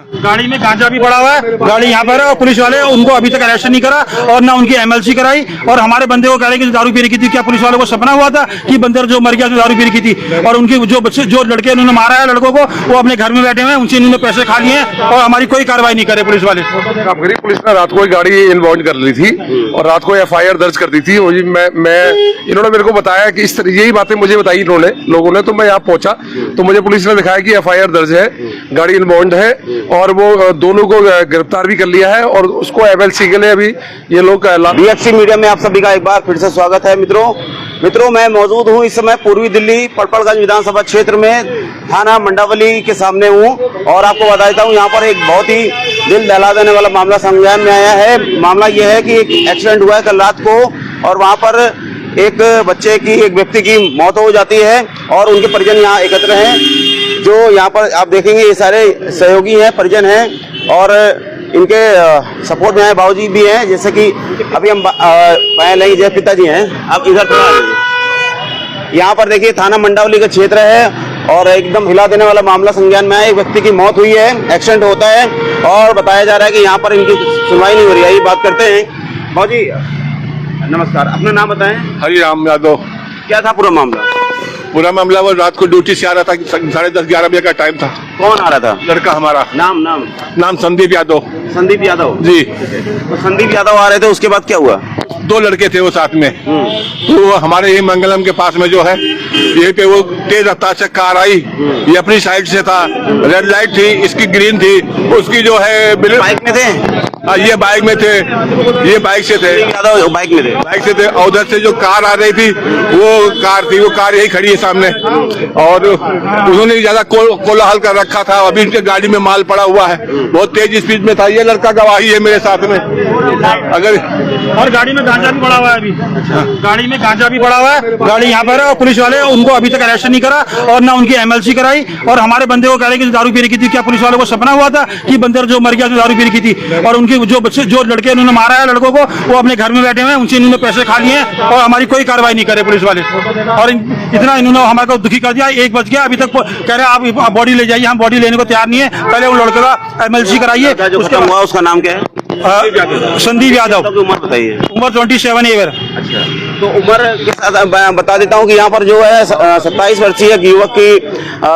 गाड़ी में गांजा भी पड़ा हुआ है, गाड़ी यहाँ पर है और पुलिस वाले उनको अभी तक अरेस्ट नहीं करा और ना उनकी MLC कराई। और हमारे बंदे को कह रहे कि दारू पीने की थी। क्या पुलिस वालों को सपना हुआ था कि बंदर जो मर गया दारू पीने की थी? और उनकी जो बच्चे जो लड़के उन्होंने मारा है लड़कों को, वो अपने घर में बैठे हुए हैं, उनसे इन्होंने पैसे खा लिए हैं और हमारी कोई कार्रवाई नहीं करे पुलिस वाले। पुलिस ने रात को एक गाड़ी इन्वाउंड कर ली थी और रात को FIR दर्ज कर दी थी। मैं इन्होंने मेरे को बताया कि इस तरह यही बातें मुझे बताई इन्होंने लोगों ने, तो मैं यहाँ पहुंचा तो मुझे पुलिस ने दिखाया कि FIR दर्ज है, गाड़ी इन्वाउंड है और वो दोनों को गिरफ्तार भी कर लिया है और उसको MLC के लिए अभी ये लोग BXC मीडिया में आप सभी का एक बार फिर से स्वागत है। मित्रों मैं मौजूद हूँ इस समय पूर्वी दिल्ली पड़पड़गंज विधानसभा क्षेत्र में थाना मंडावली के सामने हूँ और आपको बता देता हूँ यहाँ पर एक बहुत ही दिल दहला देने वाला मामला संज्ञान में आया है। मामला यह है कि एक एक्सीडेंट हुआ है कल रात को और वहाँ पर एक व्यक्ति की मौत हो जाती है और उनके परिजन यहाँ एकत्र हैं। जो यहाँ पर आप देखेंगे ये सारे सहयोगी हैं, परिजन हैं और इनके सपोर्ट में आए बाबूजी भी हैं, जैसे कि अभी हम पहले जय पिताजी हैं। अब इधर थोड़ा यहाँ पर देखिए थाना मंडावली का क्षेत्र है और एकदम हिला देने वाला मामला संज्ञान में आया। एक व्यक्ति की मौत हुई है, एक्सीडेंट होता है और बताया जा रहा है कि यहाँ पर इनकी सुनवाई नहीं हो रही है। ये बात करते हैं। बाबूजी नमस्कार, अपना नाम बताएं। हरिराम यादव। क्या था पूरा मामला? पूरा मामला वो रात को ड्यूटी से आ रहा था, 10:30-11 बजे का टाइम था। कौन आ रहा था? लड़का हमारा। नाम संदीप यादव। संदीप यादव जी। तो संदीप यादव आ रहे थे, उसके बाद क्या हुआ? 2 लड़के थे वो साथ में। तो हमारे यही मंगलम के पास में जो है यहीं पे वो तेज रफ्तार से कार आई। ये अपनी साइड से था, रेड लाइट थी, इसकी ग्रीन थी, उसकी जो है बाइक में थे। ये बाइक में थे, ये बाइक से थे, बाइक में थे, बाइक से थे। और उधर से जो कार आ रही थी वो कार यही खड़ी है सामने और उन्होंने ज्यादा कोलाहल कर रखा था। अभी उनके गाड़ी में माल पड़ा हुआ है, बहुत तेज स्पीड में था। ये लड़का गवाही है मेरे साथ में। अगर और गाड़ी में गांजा भी पड़ा हुआ है, अभी गाड़ी में गांजा भी पड़ा हुआ है, गाड़ी यहाँ पर है और पुलिस वाले उनको अभी तक अरेस्ट नहीं करा और ना उनकी MLC कराई। और हमारे बंदे को कह रहे कि दारू पीने की थी। क्या पुलिस वालों को सपना हुआ था कि बंदर जो मर गया दारू पीने की थी? और उनकी जो बच्चे जो लड़के उन्होंने मारा है लड़कों को, वो अपने घर में बैठे हुए हैं, उनसे इन्होंने पैसे खा लिए हैं और हमारी कोई कार्रवाई नहीं करे पुलिस वाले। और इतना इन्होंने हमारे को दुखी कर दिया। 1 बज गया, अभी तक कह रहे हैं आप बॉडी ले जाइए। हम बॉडी लेने को तैयार नहीं है, पहले उन लड़के का MLC कराइए। उसका नाम क्या है? संदीप यादव। उम्र बताइए। उम्र 27 ईयर। अच्छा, तो उम्र के साथ बता देता हूँ कि यहाँ पर जो है 27 वर्षीय युवक की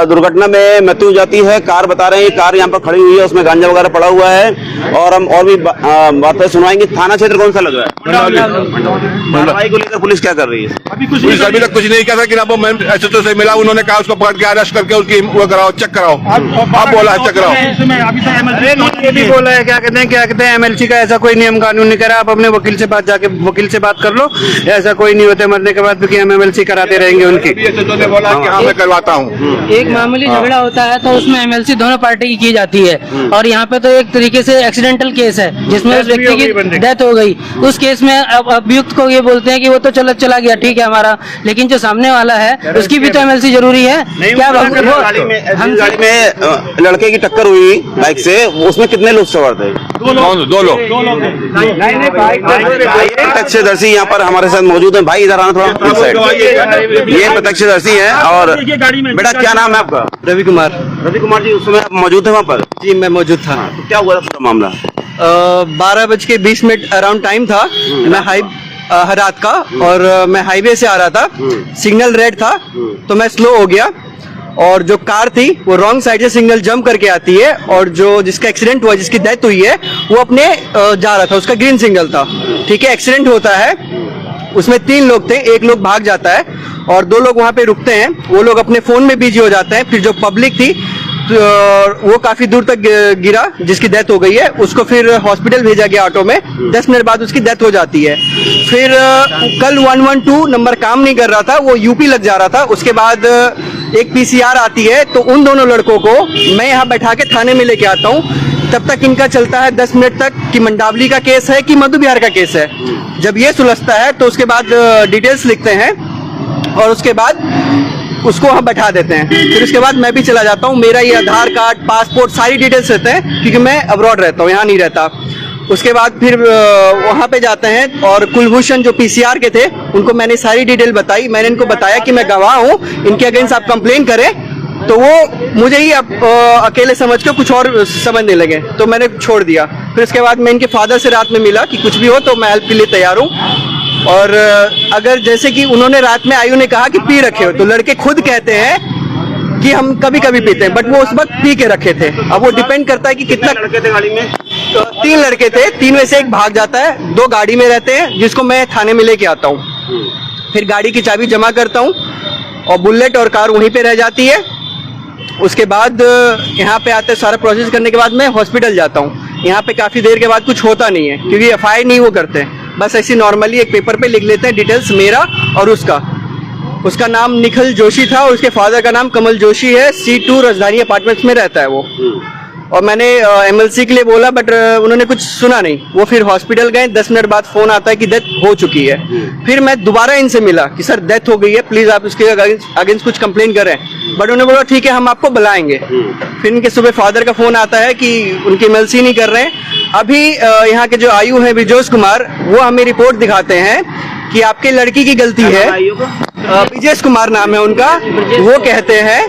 दुर्घटना में मृत्यु हो जाती है। कार बता रहे हैं, कार यहाँ पर खड़ी हुई है, उसमें गांजा वगैरह पड़ा हुआ है और हम और भी बातें सुनवाएंगे। थाना क्षेत्र कौन सा लग रहा है? कार्रवाई को लेकर पुलिस क्या कर रही है? अभी तक कुछ नहीं कहा कि ना वो SHO से मिला, उन्होंने कहा उसको पकड़ के अरेस्ट करके उसकी वो कराओ, चेक कराओ। आप बोला है चेक कराओ। ये भी बोला है, क्या कहते हैं MLC का ऐसा कोई नियम कानून नहीं करा। आप अपने वकील से बात कर लो, ऐसा कोई नहीं होता मरने के बाद भी कि हम MLC कराते रहेंगे उनकी। बोला कि हाँ मैं करवाता हूँ। एक मामूली झगड़ा होता है तो उसमें MLC दोनों पार्टी की जाती है और यहाँ पे तो एक तरीके से एक्सीडेंटल केस है जिसमें उस व्यक्ति की डेथ हो गई। उस केस में अब अभियुक्त को ये बोलते हैं कि वो तो चला गया, ठीक है हमारा, लेकिन जो सामने वाला है उसकी भी तो MLC जरूरी है। क्या गाड़ी में लड़के की टक्कर हुई बाइक से, उसमें कितने लोग सवार थे? 2 लोग। प्रत्यक्षदर्शी यहाँ पर हमारे साथ मौजूद है। भाई इधर आना थोड़ा इस साइड। ये प्रत्यक्षदर्शी है। और बेटा क्या नाम है आपका? रवि कुमार। रवि कुमार जी, उस समय आप मौजूद थे वहाँ पर? जी मैं मौजूद था। तो क्या हुआ था पूरा मामला? 12:20 अराउंड टाइम था। मैं रात का और मैं हाईवे से आ रहा था, सिग्नल रेड था तो मैं स्लो हो गया और जो कार थी वो रॉन्ग साइड से सिग्नल जंप करके आती है और जो जिसका एक्सीडेंट हुआ, जिसकी डेथ हुई है, वो अपने जा रहा था, उसका ग्रीन सिग्नल था। ठीक है, एक्सीडेंट होता है, उसमें 3 लोग थे, 1 लोग भाग जाता है और 2 लोग वहां पे रुकते हैं। वो लोग अपने फोन में बिजी हो जाते हैं। फिर जो पब्लिक थी वो काफी दूर तक गिरा, जिसकी डेथ हो गई है, उसको फिर हॉस्पिटल भेजा गया ऑटो में। 10 मिनट बाद उसकी डेथ हो जाती है। फिर कल 112 नंबर काम नहीं कर रहा था, वो यूपी लग जा रहा था। उसके बाद एक PCR आती है तो उन दोनों लड़कों को मैं यहाँ बैठा के थाने में लेके आता हूँ। तब तक इनका चलता है 10 मिनट तक कि मंडावली का केस है कि मधु बिहार का केस है। जब ये सुलझता है तो उसके बाद डिटेल्स लिखते हैं और उसके बाद उसको हम बैठा देते हैं। फिर उसके बाद मैं भी चला जाता हूँ। मेरा ये आधार कार्ड, पासपोर्ट, सारी डिटेल्स रहते हैं क्योंकि मैं अब्रॉड रहता हूँ, यहाँ नहीं रहता। उसके बाद फिर वहाँ पे जाते हैं और कुलभूषण जो PCR के थे उनको मैंने सारी डिटेल बताई। मैंने इनको बताया कि मैं गवाह हूँ, इनके अगेंस्ट आप कंप्लेन करें तो वो मुझे ही अकेले समझ के कुछ और समझने लगे, तो मैंने छोड़ दिया। फिर उसके बाद मैं इनके फादर से रात में मिला कि कुछ भी हो तो मैं हेल्प के लिए तैयार हूँ। और अगर जैसे कि उन्होंने रात में आयु ने कहा कि पी रखे हो, तो लड़के खुद कहते हैं कि हम कभी कभी पीते हैं, बट वो उस वक्त पी के रखे थे। अब वो डिपेंड करता है कि कितना लड़के थे गाड़ी में। तो 3 लड़के थे, 3 में से एक भाग जाता है, 2 गाड़ी में रहते हैं जिसको मैं थाने में लेके आता हूँ। फिर गाड़ी की चाबी जमा करता हूँ और बुलेट और कार वहीं पे रह जाती है। उसके बाद यहाँ पे आते सारा प्रोसेस करने के बाद मैं हॉस्पिटल जाता हूँ। यहाँ पे काफ़ी देर के बाद कुछ होता नहीं है क्योंकि एफआईआर नहीं वो करते हैं, बस ऐसी नॉर्मली एक पेपर पे लिख लेते हैं डिटेल्स मेरा और उसका नाम निखिल जोशी था और उसके फादर का नाम कमल जोशी है। C2 राजधानी अपार्टमेंट्स में रहता है वो। और मैंने एमएलसी के लिए बोला बट उन्होंने कुछ सुना नहीं। वो फिर हॉस्पिटल गए, 10 मिनट बाद फोन आता है कि डेथ हो चुकी है। फिर मैं दोबारा इनसे मिला कि सर डेथ हो गई है, प्लीज आप इसके अगेंस्ट कुछ कंप्लेन करें। बट उन्होंने बोला ठीक है हम आपको बुलाएंगे। फिर इनके सुबह फादर का फोन आता है कि उनकी एमएलसी नहीं कर रहे हैं। अभी यहाँ के जो आयु है विजोश कुमार, वो हमें रिपोर्ट दिखाते हैं कि आपके लड़की की गलती है। विजेश कुमार नाम है उनका। वो कहते हैं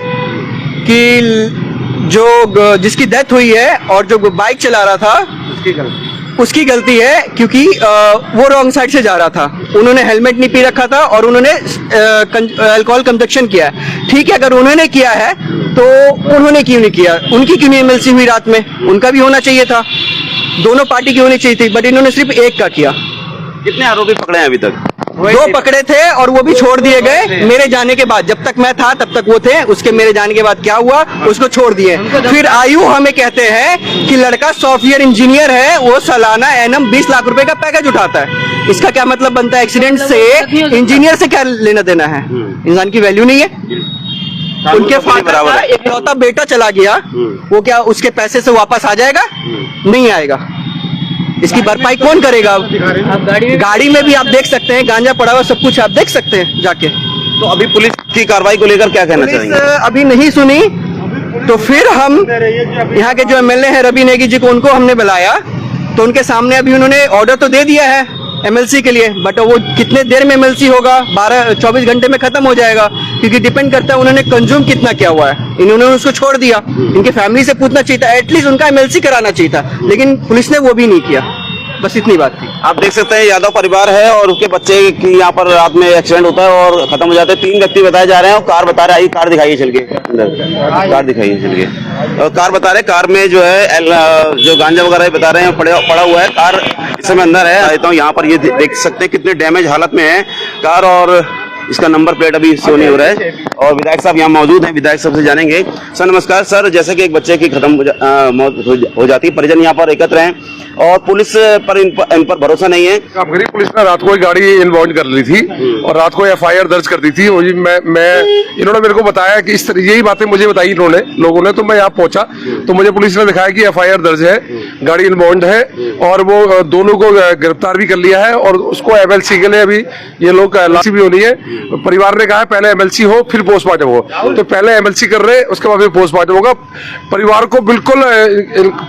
कि जो जिसकी डेथ हुई है और जो बाइक चला रहा था उसकी गलती है क्योंकि वो रॉन्ग साइड से जा रहा था। उन्होंने हेलमेट नहीं पी रखा था और उन्होंने अल्कोहल कंजप्शन किया है। ठीक है, अगर उन्होंने किया है तो उन्होंने क्यों नहीं किया? उनकी क्यों नहीं एमएलसी हुई रात में? उनका भी होना चाहिए था, दोनों पार्टी की होनी चाहिए थी, बट इन्होंने सिर्फ एक का किया। कितने आरोपी पकड़े हैं अभी तक? 2 पकड़े थे और वो भी छोड़ दिए गए मेरे जाने के बाद। जब तक मैं था तब तक वो थे, उसके मेरे जाने के बाद क्या हुआ उसको छोड़ दिए। फिर आयु हमें कहते हैं कि लड़का सॉफ्टवेयर इंजीनियर है, वो सालाना एनम 20 लाख रुपए का पैकेज उठाता है। इसका क्या मतलब बनता है? एक्सीडेंट से इंजीनियर से क्या लेना देना है? इंसान की वैल्यू नहीं है। उनके फादर का इकलौता बेटा चला गया, वो क्या उसके पैसे से वापस आ जाएगा? नहीं आएगा। इसकी भरपाई कौन करेगा? गाड़ी में भी आप देख सकते हैं गांजा पड़ा हुआ, सब कुछ आप देख सकते हैं जाके। तो अभी पुलिस की कार्रवाई को लेकर क्या कहना चाहेंगे? अभी नहीं सुनी तो फिर हम यहाँ के जो एमएलए हैं रवि नेगी जी को, उनको हमने बुलाया। तो उनके सामने अभी उन्होंने ऑर्डर तो दे दिया है एमएलसी के लिए, बट वो कितने देर में एमएलसी होगा? 12-24 घंटे में खत्म हो जाएगा, क्योंकि डिपेंड करता है उन्होंने कंज्यूम कितना किया हुआ है। इन्होंने उसको छोड़ दिया। इनके फैमिली से पूछना चाहिए था, एटलीस्ट उनका एमएलसी कराना चाहिए था, लेकिन पुलिस ने वो भी नहीं किया। बस इतनी बात थी। आप देख सकते हैं यादव परिवार है और उसके बच्चे की यहाँ पर रात में एक्सीडेंट होता है और खत्म हो जाते हैं। 3 व्यक्ति बताए जा रहे हैं और कार बता रहे हैं, कार दिखाइए चल के अंदर, कार दिखाइए चल के। और कार बता रहे, कार में जो है जो गांजा वगैरह बता रहे हैं पड़ा हुआ है। कार इस समय अंदर है। आता हूँ यहाँ पर, ये देख सकते हैं कितने डैमेज हालत में है कार और इसका नंबर प्लेट अभी शो नहीं हो रहा है। और विधायक साहब यहाँ मौजूद हैं, विधायक साहब से जानेंगे। सर नमस्कार। सर, जैसे कि एक बच्चे की मौत हो जाती है, परिजन यहाँ पर एकत्र हैं और पुलिस पर इन पर भरोसा नहीं है। कामगिरी पुलिस ने रात को एक गाड़ी इनबाउंड कर ली थी और रात को एफआईआर दर्ज कर दी थी। इन्होंने मेरे को बताया कि इस तरह यही बातें मुझे बताई इन्होंने लोगों ने। तो मैं यहाँ पहुंचा तो मुझे पुलिस ने दिखाया कि एफआईआर दर्ज है, गाड़ी इनबाउंड है और वो दोनों को गिरफ्तार भी कर लिया है और उसको एमएलसी के लिए अभी ये लोग लाशी भी होनी है। परिवार ने कहा पहले एमएलसी हो फिर पोस्टमार्टम हो, तो पहले एमएलसी कर रहे, उसके बाद फिर पोस्टमार्टम होगा। परिवार को बिल्कुल,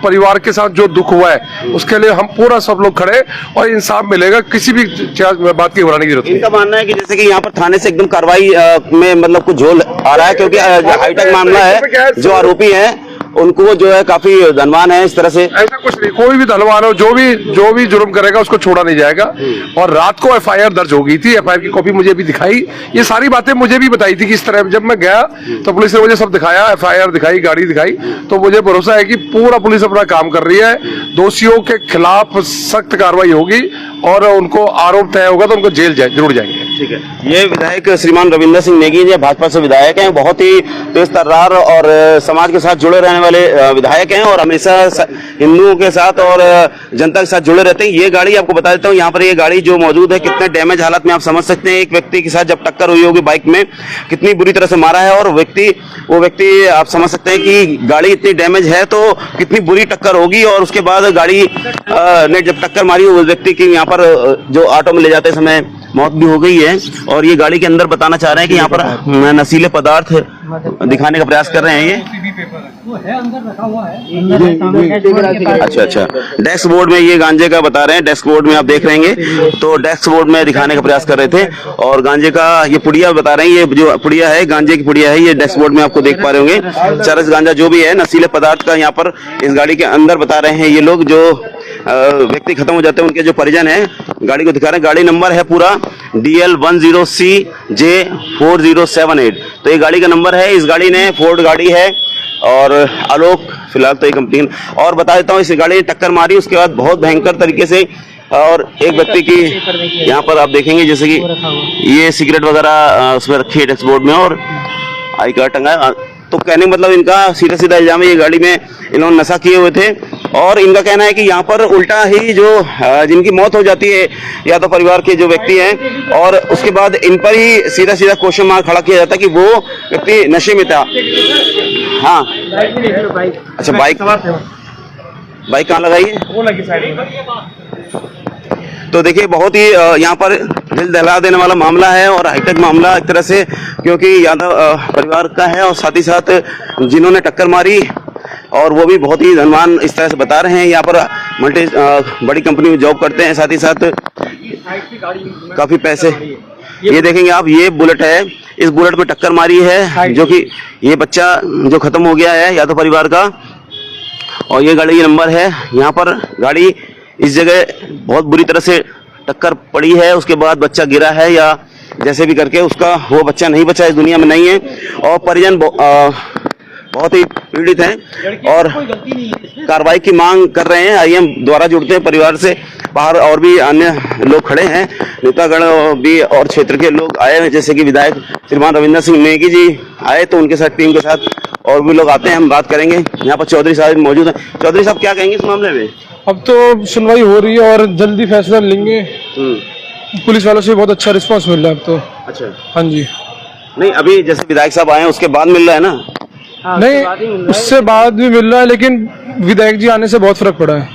परिवार के साथ जो दुख हुआ है उसके लिए हम पूरा सब लोग खड़े और इंसाफ मिलेगा, किसी भी बात की घबराने की जरूरत नहीं। इनका मानना है कि जैसे कि यहाँ पर थाने से एकदम कार्रवाई में मतलब कुछ झोल आ रहा है, क्योंकि हाईटेक मामला है। जो आरोपी है उनको जो है काफी धनवान है, इस तरह से ऐसा कुछ नहीं। कोई भी धनवान हो, जो भी जुर्म करेगा उसको छोड़ा नहीं जाएगा। और रात को एफआईआर दर्ज हो गई थी, एफआईआर की कॉपी मुझे भी दिखाई, ये सारी बातें मुझे भी बताई थी कि इस तरह। जब मैं गया तो पुलिस ने मुझे सब दिखाया, एफआईआर दिखाई, गाड़ी दिखाई, तो मुझे भरोसा है कि पूरा पुलिस अपना काम कर रही है। दोषियों के खिलाफ सख्त कार्रवाई होगी और उनको आरोप तय होगा तो उनको जेल जरूर जाएंगे। ठीक है। ये विधायक श्रीमान रविंदर सिंह नेगी जी भाजपा से विधायक हैं, बहुत ही तेज तर्रार और समाज के साथ जुड़े रहने वाले विधायक हैं और हमेशा हिंदुओं के साथ और जनता के साथ जुड़े रहते हैं। ये गाड़ी आपको बता देता हूँ, यहाँ पर ये गाड़ी जो मौजूद है कितने डैमेज हालत में आप समझ सकते हैं। एक व्यक्ति के साथ जब टक्कर हुई होगी बाइक में, कितनी बुरी तरह से मारा है और वो व्यक्ति आप समझ सकते हैं कि गाड़ी इतनी डैमेज है तो कितनी बुरी टक्कर होगी। और उसके बाद गाड़ी ने जब टक्कर मारी, उस व्यक्ति की यहाँ पर जो ऑटो में ले जाते समय मौत भी हो गई है। और ये गाड़ी के अंदर बताना चाह रहे हैं कि यहाँ पर नशीले पदार्थ दिखाने का प्रयास कर रहे हैं ये? अच्छा अच्छा, डेस्क बोर्ड में ये गांजे का बता रहे हैं, डेस्क बोर्ड में आप देख रहे हैं, तो डेस्क बोर्ड में दिखाने का प्रयास कर रहे थे। और गांजे का ये पुड़िया बता रहे हैं, ये जो पुड़िया है गांजे की पुड़िया है, ये डेस्क बोर्ड में आपको देख पा रहे होंगे। चरस गांजा जो भी है नशीले पदार्थ का यहाँ पर इस गाड़ी के अंदर बता रहे हैं ये लोग। जो व्यक्ति खत्म हो जाते हैं उनके जो परिजन हैं, गाड़ी को दिखा रहे हैं। गाड़ी नंबर है पूरा DL10CJ4078, तो ये गाड़ी का नंबर है। इस गाड़ी ने फोर्ड गाड़ी है और आलोक फिलहाल तो ये कंपनी। और बता देता हूँ, इस गाड़ी ने टक्कर मारी, उसके बाद बहुत भयंकर तरीके से, और एक व्यक्ति की यहाँ पर आप देखेंगे जैसे कि ये सिगरेट वगैरह उसमें रखी है डेस्क बोर्ड में, और आई कार्ड टंगा है। तो कहने का मतलब इनका सीधा सीधा इल्जाम है, ये गाड़ी में इन्होंने नशा किए हुए थे। और इनका कहना है कि यहाँ पर उल्टा ही जो जिनकी मौत हो जाती है या तो परिवार के जो व्यक्ति हैं, और उसके बाद इन पर ही सीधा सीधा क्वेश्चन मार्क खड़ा किया जाता है कि वो व्यक्ति नशे में था। हाँ अच्छा, बाइक कहाँ लगाई है? वो लगी साइड में। तो देखिए बहुत ही यहाँ पर दिल दहला देने वाला मामला है और हाईटेक मामला एक तरह से, क्योंकि यादव परिवार का है और साथ ही साथ जिन्होंने टक्कर मारी और वो भी बहुत ही धनवान इस तरह से बता रहे हैं। यहाँ पर मल्टी बड़ी कंपनी में जॉब करते हैं, साथ ही साथ काफी पैसे। ये देखेंगे आप, ये बुलेट है, इस बुलेट में टक्कर मारी है, जो कि ये बच्चा जो खत्म हो गया है यादव परिवार का, और ये गाड़ी नंबर है। यहाँ पर गाड़ी इस जगह बहुत बुरी तरह से टक्कर पड़ी है, उसके बाद बच्चा गिरा है या जैसे भी करके उसका वो बच्चा नहीं बचा, इस दुनिया में नहीं है, और परिजन बहुत ही पीड़ित हैं और कार्रवाई की मांग कर रहे हैं। आइए हम द्वारा जुड़ते हैं परिवार से। बाहर और भी अन्य लोग खड़े हैं, नेतागण भी और क्षेत्र के लोग आए हैं, जैसे कि विधायक श्रीमान रविंद्र सिंह नेगी जी आए, तो उनके साथ टीम के साथ और भी लोग आते हैं, हम बात करेंगे। यहाँ पर चौधरी साहब मौजूद हैं। चौधरी साहब क्या कहेंगे इस मामले में? अब तो सुनवाई हो रही है और जल्दी फैसला लेंगे। पुलिस वालों से बहुत अच्छा रिस्पांस मिल रहा है अब तो। अच्छा, हाँ जी। नहीं, अभी जैसे विधायक साहब आए हैं उसके बाद मिल रहा है ना? नहीं, उससे बाद भी मिल रहा है, लेकिन विधायक जी आने से बहुत फर्क पड़ा है।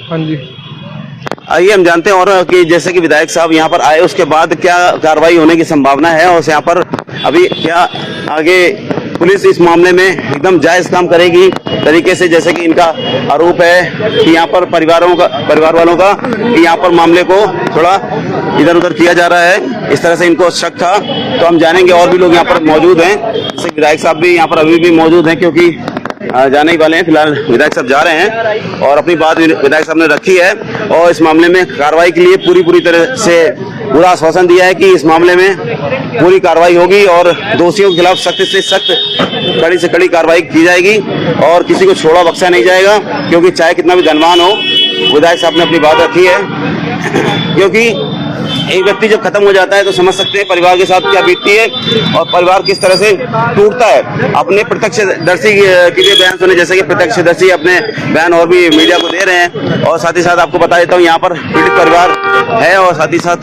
हाँ जी। आइए हम जानते हैं और कि जैसे कि विधायक साहब यहाँ पर आए उसके बाद क्या कार्रवाई होने की संभावना है, और यहाँ पर अभी क्या आगे पुलिस इस मामले में एकदम जायज काम करेगी तरीके से, जैसे कि इनका आरोप है कि यहाँ पर परिवार वालों का कि यहाँ पर मामले को थोड़ा इधर उधर किया जा रहा है, इस तरह से इनको शक था। तो हम जानेंगे, और भी लोग यहाँ पर मौजूद हैं, जैसे विधायक साहब भी यहाँ पर अभी भी मौजूद हैं, क्योंकि जाने ही वाले हैं। फिलहाल विधायक साहब जा रहे हैं और अपनी बात विधायक साहब ने रखी है और इस मामले में कार्रवाई के लिए पूरी तरह से पूरा आश्वासन दिया है कि इस मामले में पूरी कार्रवाई होगी और दोषियों के खिलाफ सख्त से सख्त, कड़ी से कड़ी कार्रवाई की जाएगी और किसी को छोड़ा बख्शा नहीं जाएगा, क्योंकि चाहे कितना भी धनवान हो, विधायक साहब ने अपनी बात रखी है। क्योंकि एक व्यक्ति जब खत्म हो जाता है तो समझ सकते हैं परिवार के साथ क्या बीतती है और परिवार किस तरह से टूटता है। अपने प्रत्यक्षदर्शी के लिए बयान सुने, जैसे कि प्रत्यक्षदर्शी अपने बयान और भी मीडिया को दे रहे हैं, और साथ ही साथ आपको बता देता हूँ यहाँ पर पीड़ित परिवार है और साथ ही साथ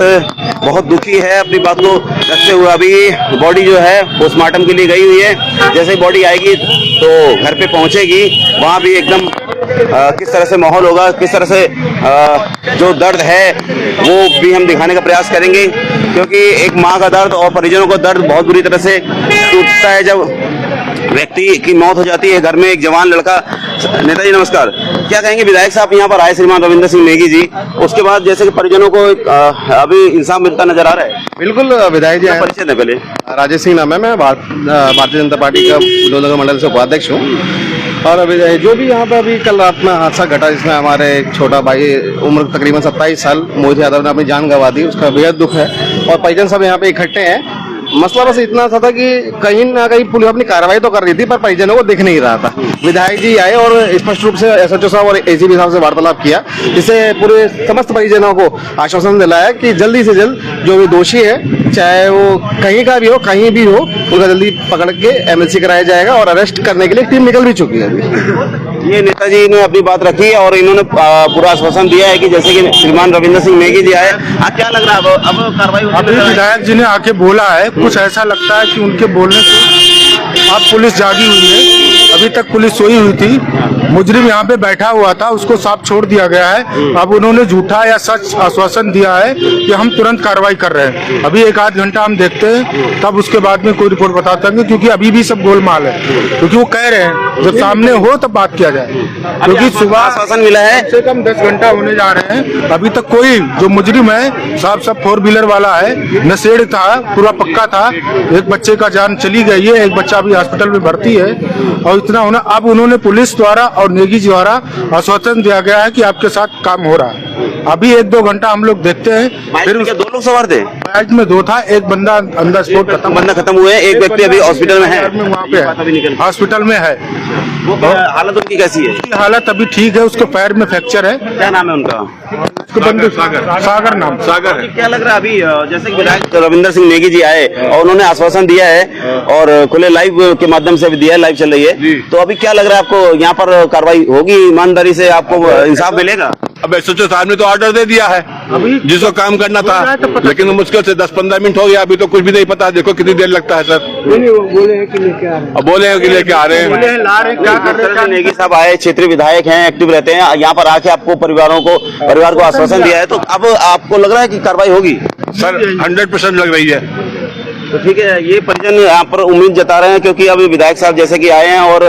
बहुत दुखी है। अपनी बात को रखते हुए अभी बॉडी जो है पोस्टमार्टम के लिए गई हुई है, जैसे बॉडी आएगी तो घर पे पहुंचेगी, वहाँ भी एकदम किस तरह से माहौल होगा, किस तरह से जो दर्द है वो भी हम दिखाने का प्रयास करेंगे, क्योंकि एक माँ का दर्द और परिजनों का दर्द बहुत बुरी तरह से टूटता है जब व्यक्ति की मौत हो जाती है। घर में एक जवान लड़का। नेताजी नमस्कार, क्या कहेंगे? विधायक साहब यहाँ पर आए श्रीमान रविंद्र सिंह नेगी जी, उसके बाद जैसे कि परिजनों को अभी इंसाफ मिलता नजर आ रहा है। बिल्कुल, विधायक जी परिचय दें पहले। राजेश सिंह नाम है, मैं भारतीय जनता पार्टी का विनोदनगर मंडल से उपाध्यक्ष हूँ। और अभी जो भी यहाँ पे अभी कल रात में हादसा घटा जिसमें हमारे एक छोटा भाई उम्र तकरीबन 27 साल मोहित यादव ने अपनी जान गंवा दी, उसका बेहद दुख है और परिजन सब यहाँ पे इकट्ठे हैं। मसला बस इतना सा था कि कहीं ना कहीं पुलिस अपनी कार्रवाई तो कर रही थी पर परिजनों को दिख नहीं रहा था। विधायक जी आए और स्पष्ट रूप से एसएचओ साहब और एसीपी साहब से वार्तालाप किया, जिससे पूरे समस्त परिजनों को आश्वासन दिलाया कि जल्दी से जल्द जो भी दोषी है, चाहे वो कहीं का भी हो, कहीं भी हो, उनका जल्दी पकड़ के एमएलसी कराया जाएगा और अरेस्ट करने के लिए टीम निकल भी चुकी है अभी। ये नेताजी ने अपनी बात रखी है और इन्होंने पूरा आश्वासन दिया है कि जैसे कि श्रीमान रविंद्र सिंह नेगी जी आए। क्या लग रहा है अब कार्रवाई? अभी विधायक जी ने आके बोला है, कुछ ऐसा लगता है कि उनके बोलने से अब पुलिस जागी हुई है, अभी तक पुलिस सोई हुई थी। मुजरिम यहाँ पे बैठा हुआ था, उसको साफ छोड़ दिया गया है। अब उन्होंने झूठा या सच आश्वासन दिया है कि हम तुरंत कार्रवाई कर रहे हैं। अभी 1-8 घंटा हम देखते हैं, तब उसके बाद में कोई रिपोर्ट बताते हैं, क्योंकि अभी भी सब गोलमाल है। क्योंकि वो कह रहे हैं जब सामने हो तब बात किया जाए, क्योंकि सुबह आश्वासन मिला है, कम से कम 10 घंटा होने जा रहे हैं। अभी तक कोई जो मुजरिम है साहब सब 4 व्हीलर वाला है, नशेड़ था, पूरा पक्का था। एक बच्चे का जान चली गई है, एक बच्चा अभी हॉस्पिटल में भर्ती है। और इतना होना, अब उन्होंने पुलिस द्वारा और नेगी द्वारा आश्वासन दिया गया है कि आपके साथ काम हो रहा है। अभी 1-2 घंटा हम लोग देखते हैं। फिर 2 लोग सवार थे, बाइक में 2 था, एक बंदा अंदर स्पॉट खत्म, बंदा खत्म हुए, एक व्यक्ति अभी हॉस्पिटल में है, वहाँ पे है, हॉस्पिटल में है। वो हालत उनकी कैसी है? उसकी हालत अभी ठीक है, उसके पैर में फ्रैक्चर है। क्या नाम है उनका? सागर नाम। सागर क्या लग रहा है अभी, जैसे कि विधायक रविंदर सिंह नेगी जी आए और उन्होंने आश्वासन दिया है और खुले लाइव के माध्यम से भी दिया है, लाइव चल रही है, तो अभी क्या लग रहा है आपको, यहाँ पर कार्रवाई होगी ईमानदारी से, आपको इंसाफ मिलेगा? अब एसएचओ साहब ने तो ऑर्डर दे दिया है जिसको काम करना था, लेकिन मुश्किल से 10-15 मिनट हो गया, अभी तो कुछ भी नहीं पता। देखो कितनी देर लगता है सर। बोले हैं कि लेके आ रहे हैं। नेगी साहब आए, क्षेत्रीय विधायक हैं, एक्टिव रहते हैं, यहाँ पर आके आपको परिवार को आश्वासन दिया है, तो अब आपको लग रहा है कि कार्रवाई होगी? सर 100% लग रही है। तो ठीक है, ये परिजन यहाँ पर उम्मीद जता रहे हैं, क्योंकि अभी विधायक साहब जैसे कि आए हैं और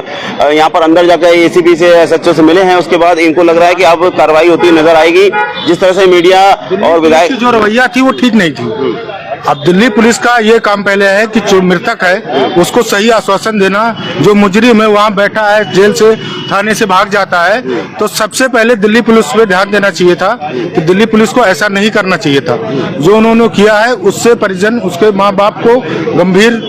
यहाँ पर अंदर जाकर एसीपी से एसएचओ से मिले हैं, उसके बाद इनको लग रहा है कि अब कार्रवाई होती नजर आएगी। जिस तरह से मीडिया और विधायक जो रवैया थी वो ठीक नहीं थी। अब दिल्ली पुलिस का ये काम पहले है कि जो मृतक है उसको सही आश्वासन देना। जो मुजरिम है वहाँ बैठा है, जेल से थाने से भाग जाता है, तो सबसे पहले दिल्ली पुलिस पे ध्यान देना चाहिए था कि दिल्ली पुलिस को ऐसा नहीं करना चाहिए था। जो उन्होंने किया है उससे परिजन, उसके माँ बाप को गंभीर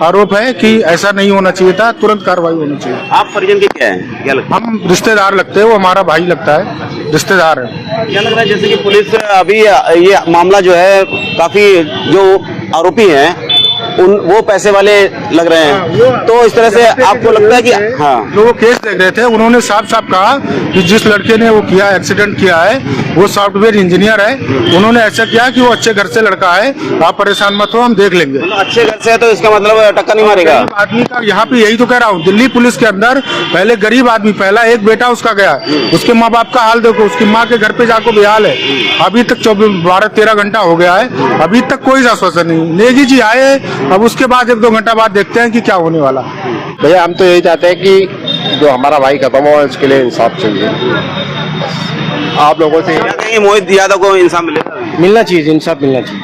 आरोप है कि ऐसा नहीं होना चाहिए था, तुरंत कार्रवाई होनी चाहिए। आप परिजन के क्या है, क्या लगता है? हम रिश्तेदार लगते हैं, वो हमारा भाई लगता है, रिश्तेदार है। क्या लग रहा है जैसे कि पुलिस अभी ये मामला जो है, काफी जो आरोपी हैं वो पैसे वाले लग रहे हैं, तो इस तरह से आपको लगता है कि हाँ, जो वो केस देख रहे थे उन्होंने साफ साफ कहा कि जिस लड़के ने वो किया, एक्सीडेंट किया है, वो सॉफ्टवेयर इंजीनियर है। उन्होंने ऐसा किया कि वो अच्छे घर से लड़का है, आप परेशान मत हो, हम देख लेंगे। अच्छे घर से है तो इसका मतलब टक्कर नहीं मारेगा। गरीब आदमी का, यहाँ पे यही तो कह रहा हूँ, दिल्ली पुलिस के अंदर पहले गरीब आदमी, पहला एक बेटा उसका गया, उसके माँ बाप का हाल देखो, उसकी माँ के घर पे जाकर बेहाल है। अभी तक 12-13 घंटा हो गया है, अभी तक कोई आश्वासन नहीं। नेगी जी आए, अब उसके बाद 1-2 घंटा बाद देखते हैं कि क्या होने वाला। भैया हम तो यही चाहते हैं कि जो हमारा भाई खत्म हो उसके लिए इंसाफ चाहिए। आप लोगों से क्या कहेंगे, मोहित यादव को इंसाफ मिलेगा? मिलना चाहिए, इंसाफ मिलना चाहिए,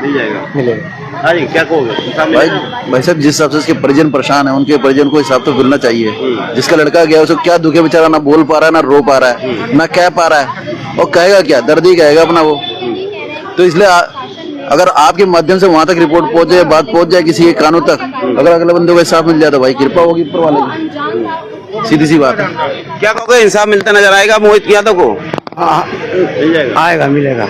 मिल जाएगा, मिलेगा। हाँ जी, क्या कहोगे, इंसाफ मिलेगा? भाई साहब, जिस हिसाब से उसके परिजन परेशान है, उनके परिजन को हिसाब तो मिलना चाहिए। जिसका लड़का गया उसको क्या दुख है बेचारा, ना बोल पा रहा है, ना रो पा रहा है, ना कह पा रहा है, और कहेगा क्या, दर्द ही कहेगा अपना वो। तो इसलिए अगर आपके माध्यम से वहां तक रिपोर्ट पहुंच जाए, बात पहुंच जाए किसी एक कानून तक, अगर अगले बंदे को इंसाफ मिल जाए तो भाई कृपा होगी ऊपर वाले की, सीधी सी बात है। क्या कहोगे, इंसाफ मिलता नजर आएगा मोहित यादव को? मिल जाएगा, आएगा, मिलेगा।